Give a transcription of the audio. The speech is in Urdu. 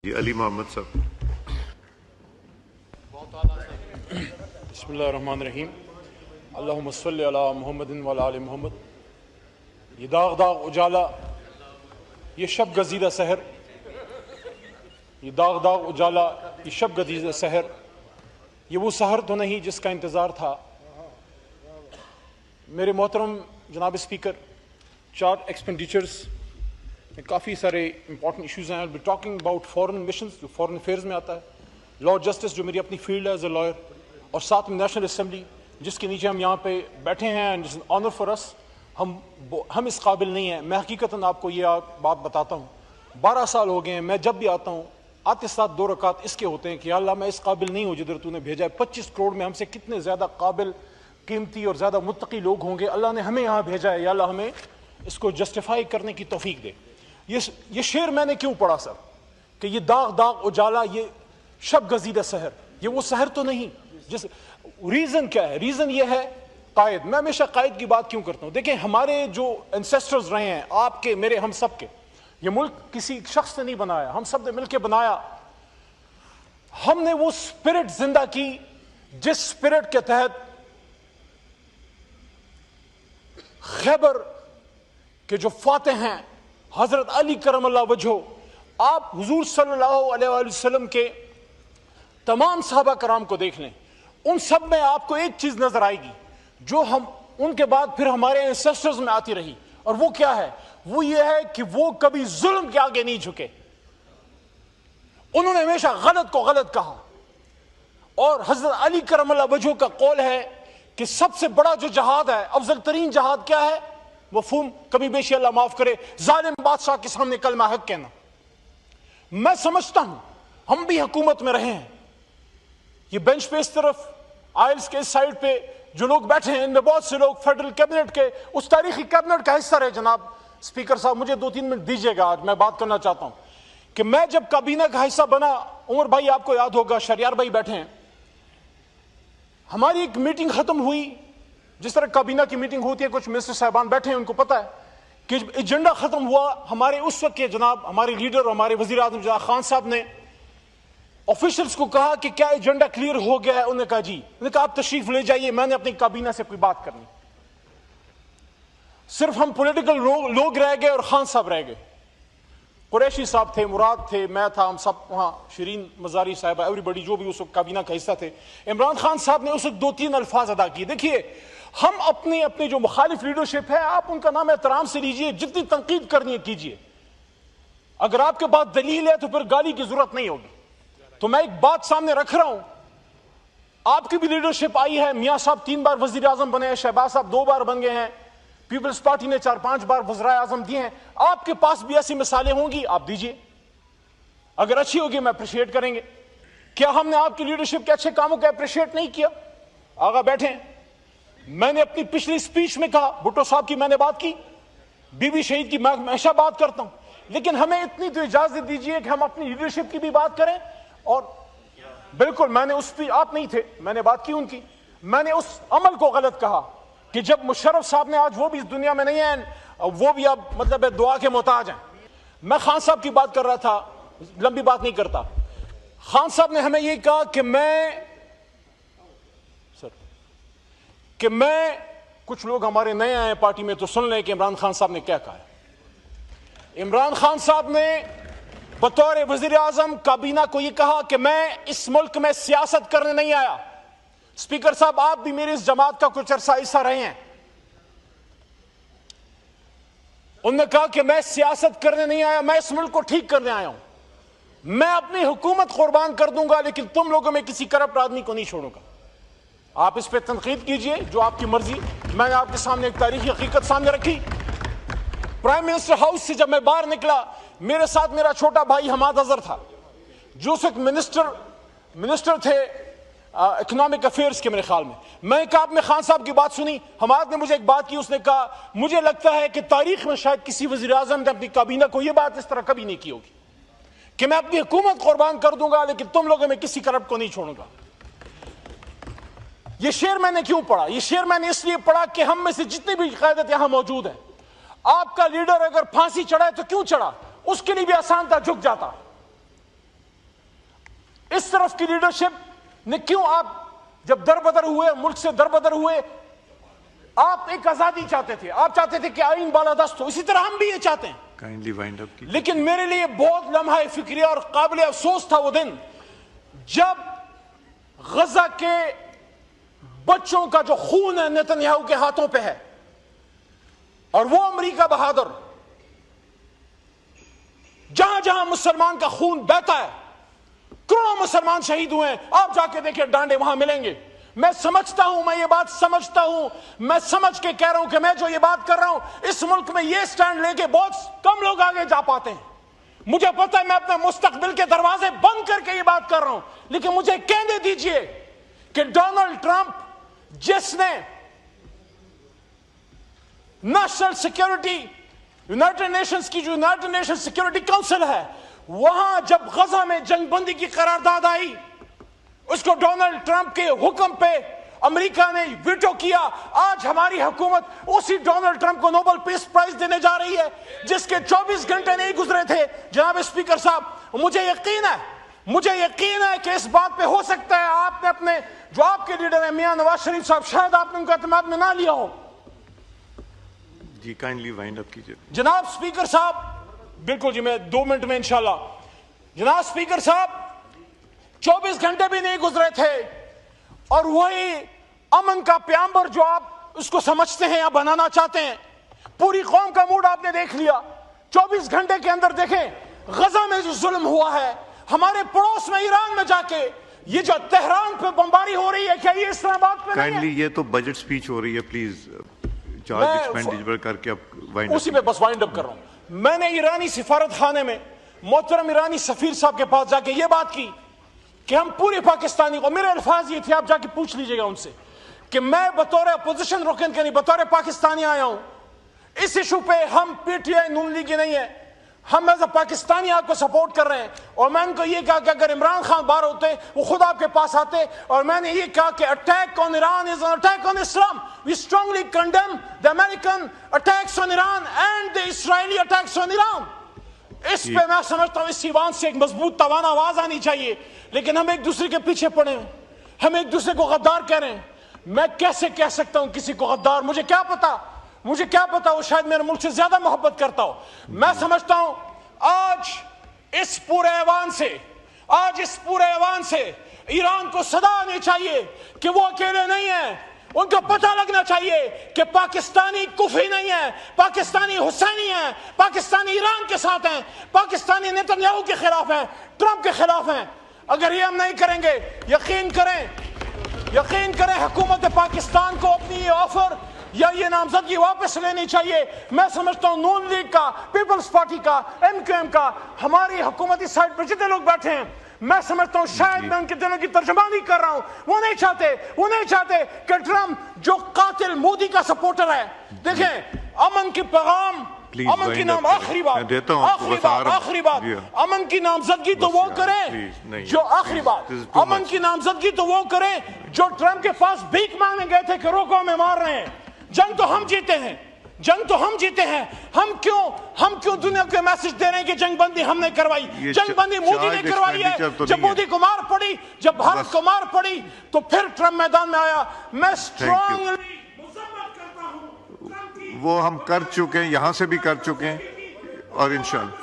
جی علی محمد صاحب. بسم اللہ الرحمن الرحیم. اللہم صلی علی محمد وعلی آل محمد. یہ داغ داغ اجالا، یہ شب گزیدہ سحر، یہ داغ داغ اجالا، یہ شب گزیدہ سحر، یہ وہ سحر تو نہیں جس کا انتظار تھا. میرے محترم جناب اسپیکر، چارٹ ایکسپینڈیچرز میں کافی سارے امپورٹنٹ ایشوز ہیں. I'll be talking about foreign missions جو فورن افیئرز میں آتا ہے، لا جسٹس جو میری اپنی فیلڈ ہے ایز اے لائر، اور ساتھ میں نیشنل اسمبلی جس کے نیچے ہم یہاں پہ بیٹھے ہیں. And it's an honour for us. ہم اس قابل نہیں ہیں. میں حقیقتاً آپ کو یہ بات بتاتا ہوں، 12 سال ہو گئے ہیں میں جب بھی آتا ہوں آتے ساتھ 2 رکعت اس کے ہوتے ہیں کہ یا اللہ میں اس قابل نہیں ہوں جدھر تو نے بھیجا ہے. 25 کروڑ میں ہم سے کتنے زیادہ قابل، قیمتی اور زیادہ متقی لوگ ہوں گے. اللہ نے ہمیں یہاں بھیجا ہے، یا اللہ ہمیں اس کو جسٹیفائی کرنے کی توفیق دے. یہ شعر میں نے کیوں پڑھا سر کہ یہ داغ داغ اجالا، یہ شب گزیدہ سحر، یہ وہ سحر تو نہیں جس. ریزن کیا ہے؟ ریزن یہ ہے قائد. میں ہمیشہ قائد کی بات کیوں کرتا ہوں؟ دیکھیں ہمارے جو انسیسٹرز رہے ہیں، آپ کے، میرے، ہم سب کے، یہ ملک کسی شخص نے نہیں بنایا، ہم سب نے مل کے بنایا. ہم نے وہ اسپرٹ زندہ کی جس اسپرٹ کے تحت خیبر کے جو فاتح ہیں حضرت علی کرم اللہ وجہہ، آپ حضور صلی اللہ علیہ وآلہ وسلم کے تمام صحابہ کرام کو دیکھ لیں، ان سب میں آپ کو ایک چیز نظر آئے گی جو ہم ان کے بعد پھر ہمارے انسیسٹرز میں آتی رہی. اور وہ کیا ہے؟ وہ یہ ہے کہ وہ کبھی ظلم کے آگے نہیں جھکے. انہوں نے ہمیشہ غلط کو غلط کہا. اور حضرت علی کرم اللہ وجہہ کا قول ہے کہ سب سے بڑا جو جہاد ہے، افضل ترین جہاد کیا ہے؟ مفہوم کمی بیشی اللہ معاف کرے، ظالم بادشاہ کے سامنے کلمہ حق کہنا. میں سمجھتا ہوں ہم بھی حکومت میں رہے ہیں. یہ بینچ پہ اس طرف، آئلس کے اس سائڈ پہ جو لوگ بیٹھے ہیں، ان میں بہت سے لوگ فیڈرل کیبنٹ کے، اس تاریخی کیبنٹ کا حصہ رہے. جناب اسپیکر صاحب مجھے 2-3 منٹ دیجیے گا، آج میں بات کرنا چاہتا ہوں کہ میں جب کابینہ کا حصہ بنا، عمر بھائی آپ کو یاد ہوگا، شہریار بھائی بیٹھے ہیں، ہماری ایک میٹنگ ختم ہوئی جس طرح کابینہ کی میٹنگ ہوتی ہے، کچھ منسٹر صاحبان بیٹھے ہیں، ان کو پتہ ہے کہ ایجنڈا ختم ہوا. ہمارے اس وقت کے جناب ہمارے لیڈر، ہمارے وزیر اعظم جناب خان صاحب نے آفیشلز کو کہا کہ کیا ایجنڈا کلیئر ہو گیا ہے؟ انہوں نے کہا جی. انہوں نے کہا آپ تشریف لے جائیے، میں نے اپنی کابینہ سے کوئی بات کرنی. صرف ہم پولیٹیکل لوگ رہ گئے اور خان صاحب رہ گئے. قریشی صاحب تھے، مراد تھے، میں تھا، ہم سب وہاں، شیرین مزاری صاحبہ، ایوری بڈی جو بھی اس وقت کابینہ کا حصہ تھے. عمران خان صاحب نے اس وقت 2-3 الفاظ ادا کیے. دیکھیے ہم اپنے جو مخالف لیڈرشپ ہے، آپ ان کا نام احترام سے لیجئے، جتنی تنقید کرنی ہے کیجئے. اگر آپ کے پاس دلیل ہے تو پھر گالی کی ضرورت نہیں ہوگی. تو میں ایک بات سامنے رکھ رہا ہوں، آپ کی بھی لیڈرشپ آئی ہے. میاں صاحب 3 بار وزیر اعظم بنے ہیں، شہباز صاحب 2 بار بن گئے ہیں، پیپلز پارٹی نے 4-5 بار وزرائے اعظم دیے ہیں. آپ کے پاس بھی ایسی مثالیں ہوں گی، آپ دیجئے. اگر اچھی ہوگی میں اپریشیٹ کریں گے. کیا ہم نے آپ کی لیڈرشپ کے اچھے کاموں کو اپریشیٹ نہیں کیا؟ آگا بیٹھے ہیں. میں نے اپنی پچھلی سپیچ میں کہا، بھٹو صاحب کی میں نے بات کی، بی بی شہید کی میں ہمیشہ بات کرتا ہوں، لیکن ہمیں اتنی تو اجازت دیجئے کہ ہم اپنی لیڈرشپ کی بھی بات کریں. اور بالکل میں نے اس پہ، آپ نہیں تھے، میں نے بات کی ان کی، میں نے اس عمل کو غلط کہا کہ جب مشرف صاحب نے، آج وہ بھی اس دنیا میں نہیں ہیں، وہ بھی اب مطلب دعا کے محتاج ہیں. میں خان صاحب کی بات کر رہا تھا، لمبی بات نہیں کرتا. خان صاحب نے ہمیں یہ کہا کہ میں کچھ لوگ ہمارے نئے آئے پارٹی میں تو سن لیں کہ عمران خان صاحب نے کیا کہا ہے. عمران خان صاحب نے بطور وزیر اعظم کابینہ کو یہ کہا کہ میں اس ملک میں سیاست کرنے نہیں آیا. اسپیکر صاحب آپ بھی میری اس جماعت کا کچھ عرصہ حصہ رہے ہیں. انہوں نے کہا کہ میں سیاست کرنے نہیں آیا، میں اس ملک کو ٹھیک کرنے آیا ہوں. میں اپنی حکومت قربان کر دوں گا لیکن تم لوگوں میں کسی کرپٹ آدمی کو نہیں چھوڑوں گا. آپ اس پہ تنقید کیجئے جو آپ کی مرضی. میں نے آپ کے سامنے ایک تاریخی حقیقت سامنے رکھی. پرائم منسٹر ہاؤس سے جب میں باہر نکلا، میرے ساتھ میرا چھوٹا بھائی حماد اظہر تھا جو اس وقت منسٹر تھے اکنامک افیئرز کے، میرے خیال میں. میں نے کہا آپ نے خان صاحب کی بات سنی؟ حماد نے مجھے ایک بات کی، اس نے کہا مجھے لگتا ہے کہ تاریخ میں شاید کسی وزیر اعظم نے اپنی کابینہ کو یہ بات اس طرح کبھی نہیں کی ہوگی کہ میں اپنی حکومت قربان کر دوں گا لیکن تم لوگوں میں کسی کرپٹ کو نہیں چھوڑوں گا. یہ شعر میں نے کیوں پڑھا؟ یہ شعر میں نے اس لیے پڑھا کہ ہم میں سے جتنی بھی قیادت یہاں موجود ہیں، آپ کا لیڈر اگر پھانسی چڑھا ہے تو کیوں چڑھا؟ اس کے لیے بھی آسان تھا، جھک جاتا. اس طرف کی لیڈرشپ نے کیوں آپ جب دربدر ہوئے, ملک سے دربدر ہوئے, آپ ایک آزادی چاہتے تھے, آپ چاہتے تھے کہ آئین بالادست ہو, اسی طرح ہم بھی یہ چاہتے ہیں. لیکن میرے لیے بہت لمحہ فکریہ اور قابل افسوس تھا وہ دن جب غزہ کے بچوں کا جو خون ہے نتنیاہو کے ہاتھوں پہ ہے, اور وہ امریکہ بہادر جہاں جہاں مسلمان کا خون بہتا ہے, کروڑوں مسلمان شہید ہوئے ہیں, آپ جا کے دیکھیں ڈانڈے وہاں ملیں گے. میں سمجھتا ہوں, میں یہ بات سمجھتا ہوں, میں سمجھ کے کہہ رہا ہوں کہ میں جو یہ بات کر رہا ہوں اس ملک میں یہ سٹینڈ لے کے بہت کم لوگ آگے جا پاتے ہیں. مجھے پتہ ہے میں اپنے مستقبل کے دروازے بند کر کے یہ بات کر رہا ہوں, لیکن مجھے کہنے دیجئے کہ ڈونلڈ ٹرمپ جس نے نیشنل سیکیورٹی یونائٹڈ نیشنز کی جو یونائٹڈ نیشن سیکیورٹی کونسل ہے, وہاں جب غزہ میں جنگ بندی کی قرارداد آئی, اس کو ڈونلڈ ٹرمپ کے حکم پہ امریکہ نے ویٹو کیا. آج ہماری حکومت اسی ڈونلڈ ٹرمپ کو نوبل پیس پرائز دینے جا رہی ہے جس کے 24 گھنٹے نہیں گزرے تھے. جناب اسپیکر صاحب, مجھے یقین ہے کہ اس بات پہ ہو سکتا ہے آپ نے اپنے جو آپ کے لیڈر ہیں میاں نواز شریف صاحب, شاید آپ نے ان کا اعتماد میں نہ لیا ہو. جی کائنڈلی وائنڈ اپ کیجئے. جناب اسپیکر صاحب, بالکل جی, میں 2 منٹ میں انشاءاللہ. جناب اسپیکر صاحب, 24 گھنٹے بھی نہیں گزرے تھے اور وہی امن کا پیامبر جو آپ اس کو سمجھتے ہیں یا بنانا چاہتے ہیں, پوری قوم کا موڈ آپ نے دیکھ لیا. 24 گھنٹے کے اندر دیکھیں غزہ میں جو ظلم ہوا ہے, ہمارے پڑوس میں ایران میں جا کے یہ جو تہران پہ بمباری ہو رہی ہے, کیا یہ اسلام آباد پہ نہیں ہے؟ یہ تو بجٹ سپیچ ہو رہی ہے, پلیز چارج ایکسپینڈیچر کر کے اب وائنڈ اپ. اسی پہ بس وائنڈ اپ کر رہا ہوں. میں نے ایرانی سفارت خانے میں محترم ایرانی سفیر صاحب کے پاس جا کے یہ بات کی کہ ہم پورے پاکستانی کو, میرے الفاظ یہ تھے, آپ جا کے پوچھ لیجئے گا ان سے, کہ میں بطور اپوزیشن رکن کے نہیں بطور پاکستانی آیا ہوں. اس ایشو پہ ہم P T I known league نہیں ہے, ہم ایز اے پاکستانی آپ کو سپورٹ کر رہے ہیں. اور میں ان کو یہ کہا کہ اگر عمران خان باہر ہوتے وہ خود آپ کے پاس آتے, اور میں نے یہ کہا کہ attack on Iran is an attack on Islam. We strongly condemn the American attacks on Iran and the Israeli attacks on Iran. اس پہ میں سمجھتا ہوں اس ایوان سے ایک مضبوط توانا آواز آنی چاہیے, لیکن ہم ایک دوسرے کے پیچھے پڑے ہیں, ہم ایک دوسرے کو غدار کہہ رہے ہیں. میں کیسے کہہ سکتا ہوں کسی کو غدار؟ مجھے کیا پتا وہ شاید میرے ملک سے زیادہ محبت کرتا ہو. میں سمجھتا ہوں آج اس پورے ایوان سے ایران کو صدا آنی چاہیے کہ وہ اکیلے نہیں ہیں. ان کو پتہ لگنا چاہیے کہ پاکستانی کفی نہیں ہے, پاکستانی حسینی ہیں, پاکستانی ایران کے ساتھ ہیں, پاکستانی نتنیاہو کے خلاف ہیں, ٹرمپ کے خلاف ہیں. اگر یہ ہم نہیں کریں گے, یقین کریں حکومت پاکستان کو اپنی یہ آفر یا یہ نامزدگی واپس لینی چاہیے. میں سمجھتا ہوں نون لیگ کا, پیپلز پارٹی کا, ایم کیو ایم کا, ہماری حکومتی سائڈ پر جتنے لوگ بیٹھے ہیں, میں سمجھتا ہوں شاید میں ان کے دلوں کی ترجمانی کر رہا ہوں. وہ نہیں چاہتے کہ ٹرمپ جو قاتل مودی کا سپورٹر ہے. دیکھیں امن کی پیغام, امن کی نام آخری بات امن کی نامزدگی تو وہ کریں جو امن کی نامزدگی تو وہ کریں جو ٹرمپ کے پاس بھیک مانگنے گئے تھے کہ روکو ہمیں مار رہے ہیں. جنگ تو ہم جیتے ہیں. ہم کیوں دنیا کو میسج دے رہے ہیں کہ جنگ بندی ہم نے کروائی؟ جنگ بندی مودی نے کروائی ہے. جب مودی کو مار پڑی, جب بھارت کو مار پڑی, تو پھر ٹرمپ میدان میں آیا. میں اسٹرانگلی وہ ہم کر چکے ہیں, یہاں سے بھی کر چکے ہیں, اور انشاءاللہ